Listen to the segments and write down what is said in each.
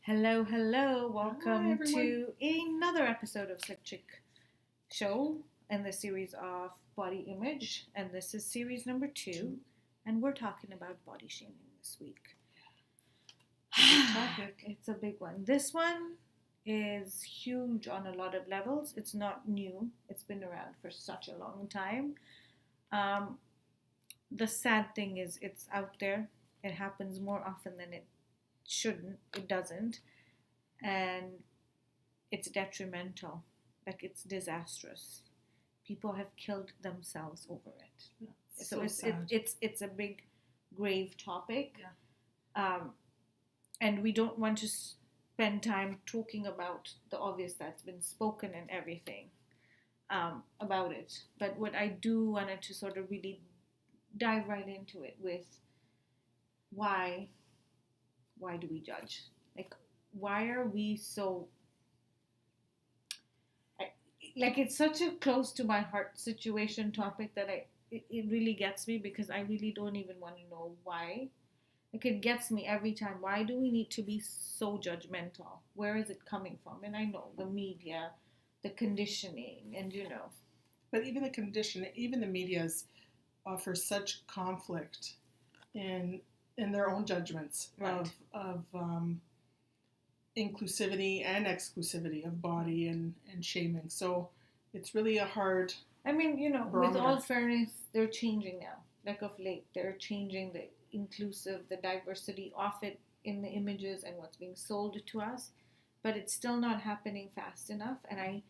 Hello, hello. Hi, Welcome everyone. to another episode of Slick Chick Show in the series of body image. And this is series number 2. And we're talking about body shaming this week. Big topic. It's a big one. This one is huge on a lot of levels. It's not new, it's been around for such a long time. Um, the sad thing is, it's out there. It happens more often than it shouldn't. It doesn't. And it's detrimental. Like, it's disastrous. People have killed themselves over it. Yeah, So sad. it's a big, grave topic. Yeah. And we don't want to spend time talking about the obvious that's been spoken and everything about it. But what I do wanted to sort of really dive right into it with why do we judge? Like, why are we so like, it's such a close to my heart situation topic that it really gets me, because I really don't even want to know why. Like, it gets me every time. Why do we need to be so judgmental? Where is it coming from? And I know the media, the conditioning, and But even the conditioning, even the media's offer such conflict in their own judgments Right. of inclusivity and exclusivity of body and shaming. So it's really a hard. I mean, with barometer. all fairness, they're changing now. Like, of late, they're changing the inclusive, the diversity of it in the images and what's being sold to us. But it's still not happening fast enough. And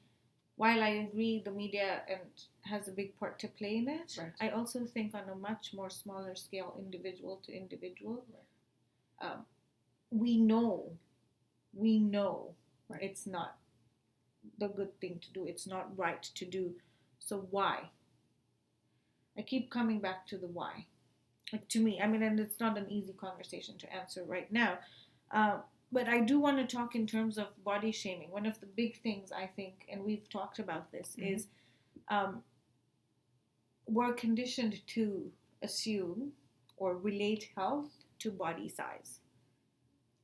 while I agree the media and has a big part to play in it, Right. I also think on a much more smaller scale, individual to individual, we know Right. it's not the good thing to do. It's not right to do. So why? I keep coming back to the why. Like, to me, I mean, and it's not an easy conversation to answer right now. But I do want to talk in terms of body shaming. One of the big things, I think, and we've talked about this, is we're conditioned to assume or relate health to body size.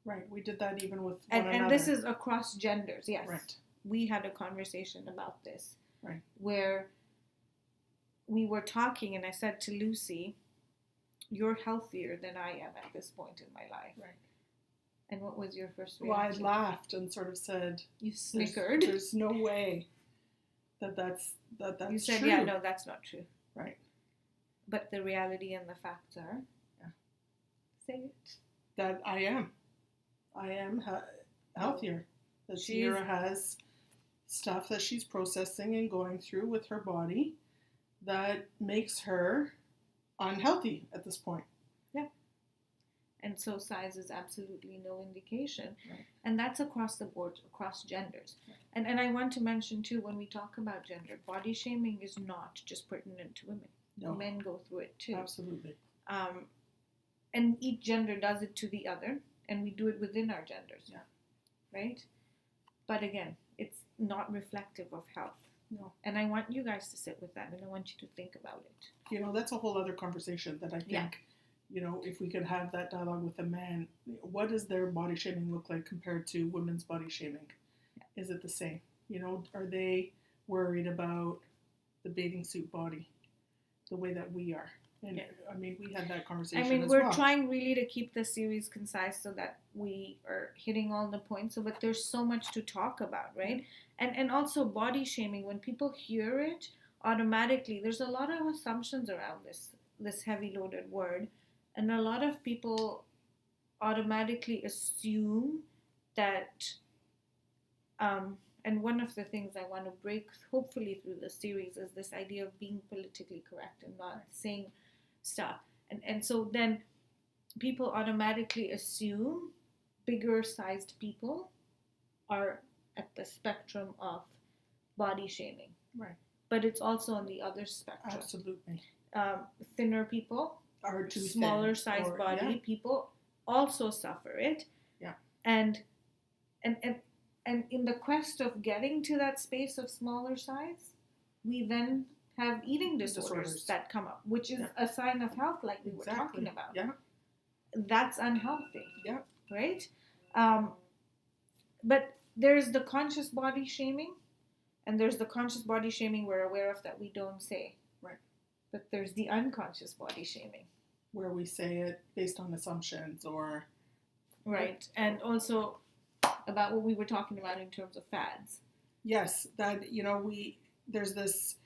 Right. We did that even with one And another. this is across genders, yes. Right. We had a conversation about this. Right. Where we were talking, and I said to Lucy, you're healthier than I am at this point in my life. Right. And what was your first Well, I reaction? laughed and sort of said, You snickered. There's no way that's You said, true. yeah, no, that's not true. Right. But the reality and the facts are, say it. That I am healthier. That Tahira has stuff that she's processing and going through with her body that makes her unhealthy at this point. Yeah. And so size is absolutely no indication. Right. And that's across the board, across genders. Right. And I want to mention too, when we talk about gender, body shaming is not just pertinent to women. No. Men go through it too. Absolutely. And each gender does it to the other, and we do it within our genders. Yeah. Right? But again, it's not reflective of health. No. And I want you guys to sit with that, and I want you to think about it. That's a whole other conversation that I think, if we could have that dialogue with a man, what does their body shaming look like compared to women's body shaming? Yeah. Is it the same? Are they worried about the bathing suit body the way that we are? And I mean, we had that conversation as well. We're trying really to keep the series concise so that we are hitting all the points. But there's so much to talk about, right? And also body shaming, when people hear it, automatically, there's a lot of assumptions around this heavy loaded word. And a lot of people automatically assume that, and one of the things I want to break, hopefully through the series, is this idea of being politically correct and not saying stuff. And so then people automatically assume bigger sized people are at the spectrum of body shaming. Right. But it's also on the other spectrum. Absolutely. Thinner people, are too smaller sized body people also suffer it. Yeah. And in the quest of getting to that space of smaller size, we then have eating disorders that come up, which is a sign of health, like we were talking about. Yeah. That's unhealthy. Yeah. Right? but there's the conscious body shaming, and there's the conscious body shaming we're aware of that we don't say. Right. But there's the unconscious body shaming, where we say it based on assumptions or right, and also about what we were talking about in terms of fads. Yes, that there's this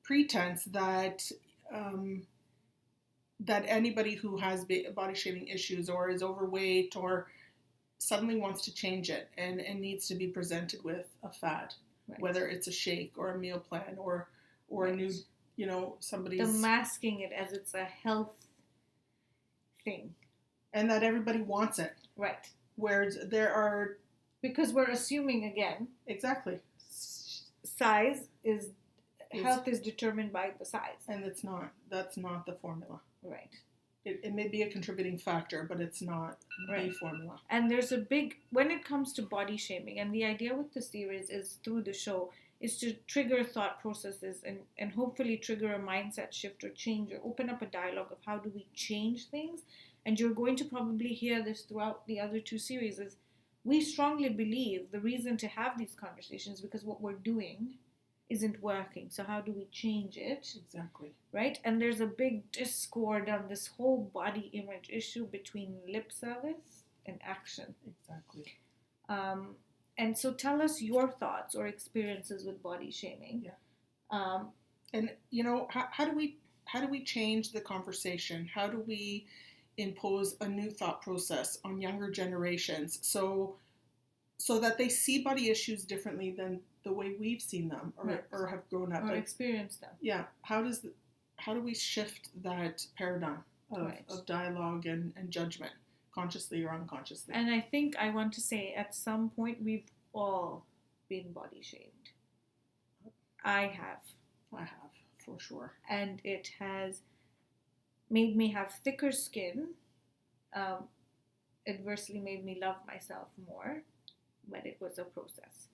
pretense that that anybody who has body shaming issues or is overweight or suddenly wants to change it and needs to be presented with a fad, right. Whether it's a shake or a meal plan or right. A new, somebody's... The masking it as it's a health thing. And that everybody wants it. Right. Whereas there are... Because we're assuming again. Exactly. Health is determined by the size. And it's not. That's not the formula. Right. It may be a contributing factor, but it's not the formula. And there's when it comes to body shaming, and the idea with the series is through the show, is to trigger thought processes and hopefully trigger a mindset shift or change or open up a dialogue of how do we change things. And you're going to probably hear this throughout the other two series is we strongly believe the reason to have these conversations because what we're doing isn't working. So how do we change it? Exactly. Right? And there's a big discord on this whole body image issue between lip service and action. Exactly. And so tell us your thoughts or experiences with body shaming. Yeah. And how do we change the conversation? How do we impose a new thought process on younger generations so that they see body issues differently than the way we've seen them or have grown up or experienced them? Yeah. How do we shift that paradigm of dialogue and judgment, consciously or unconsciously? And I think I want to say at some point we've all been body shamed. I have, for sure. And it has made me have thicker skin, adversely made me love myself more, but it was a process.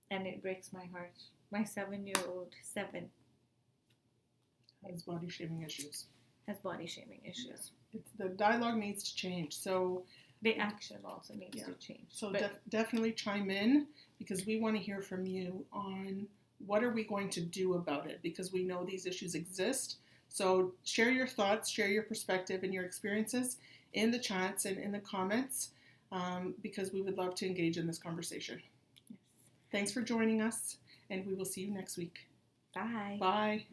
And it breaks my heart. My 7-year-old, has body shaming issues. Yeah. The dialogue needs to change. So the action also needs to change. So definitely chime in because we want to hear from you on what are we going to do about it because we know these issues exist. So share your thoughts, share your perspective and your experiences in the chats and in the comments because we would love to engage in this conversation. Yes. Thanks for joining us and we will see you next week. Bye. Bye.